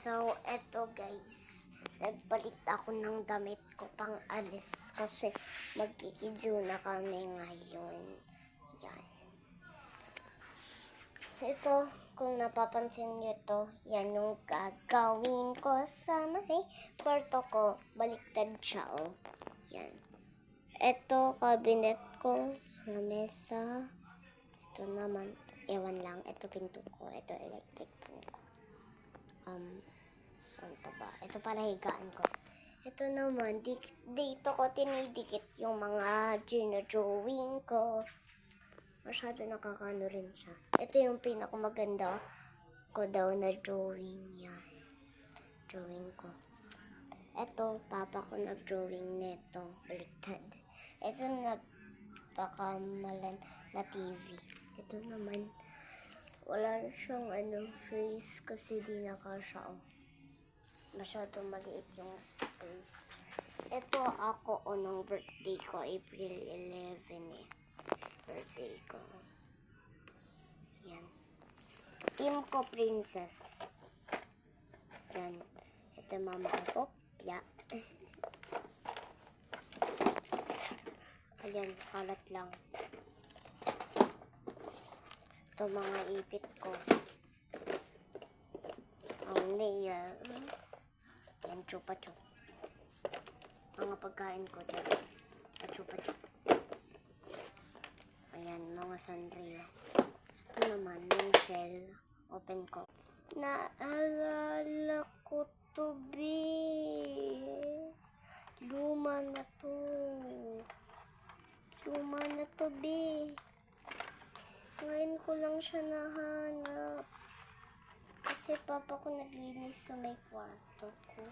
So, eto guys, nagpalit ako ng damit ko pang alis kasi magkikidyo na kami ngayon. Yan. Ito, kung napapansin nyo to, yan yung gagawin ko sa may kwarto ko. Baliktad siya, oh. Yan. Ito, cabinet ko, lamesa. Ito naman, ewan lang, ito pinto ko, ito electric fan ko. Saan pa ba? Ito pala higaan ko. Ito naman, dito ko tinidikit yung mga gina-drawing ko. Masyado nakakano rin siya. Ito yung pinakamaganda ko daw na drawing yan. Drawing ko. Ito, papa ko nag-drawing neto. Baliktad. Ito nagpakamalan na TV. Ito naman, wala siyang face kasi di nakasya. Masyado maliit yung space. Ito ako nung birthday ko, April 11 eh. Birthday ko. Yan. Team ko princess. Yan. Ito mama ko, Popya. Ayan, kalat lang. Ito mga ipit ko. Ang nails. Yan, chupa-chup. Mga pagkain ko dyan. Chupa-chup. Ayan, mga Sanrio. Ito naman, yung shell. Open ko. Naalala ko to be. Luma na to. Luma na to be. Ngayon ko lang siya nahanap. Kasi papa ko naglinis sa may kwarto ko.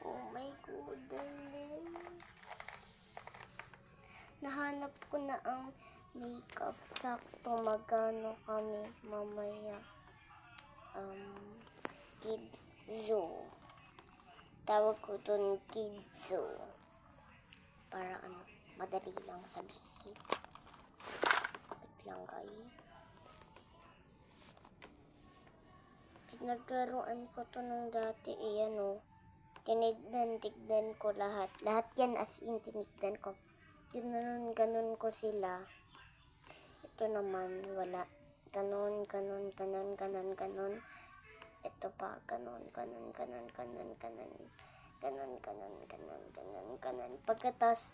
Oh my goodness. Nahanap ko na ang makeup. Sakto magano kami mamaya. Kids Zoo. Tawag ko dun Kids Zoo. Para madali lang sabihin. Kapit lang kayo. Naglaruan ko to nung dati, tinignan ko lahat. Lahat yan as in, tinignan ko. Ganun ko sila. Ito naman, wala. Ganun. Ito pa, ganun. Pagkatas,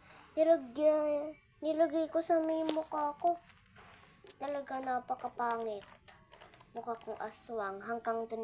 nilagay ko sa may mukha ko. Talaga napakapangit. Mukha kong aswang hanggang dun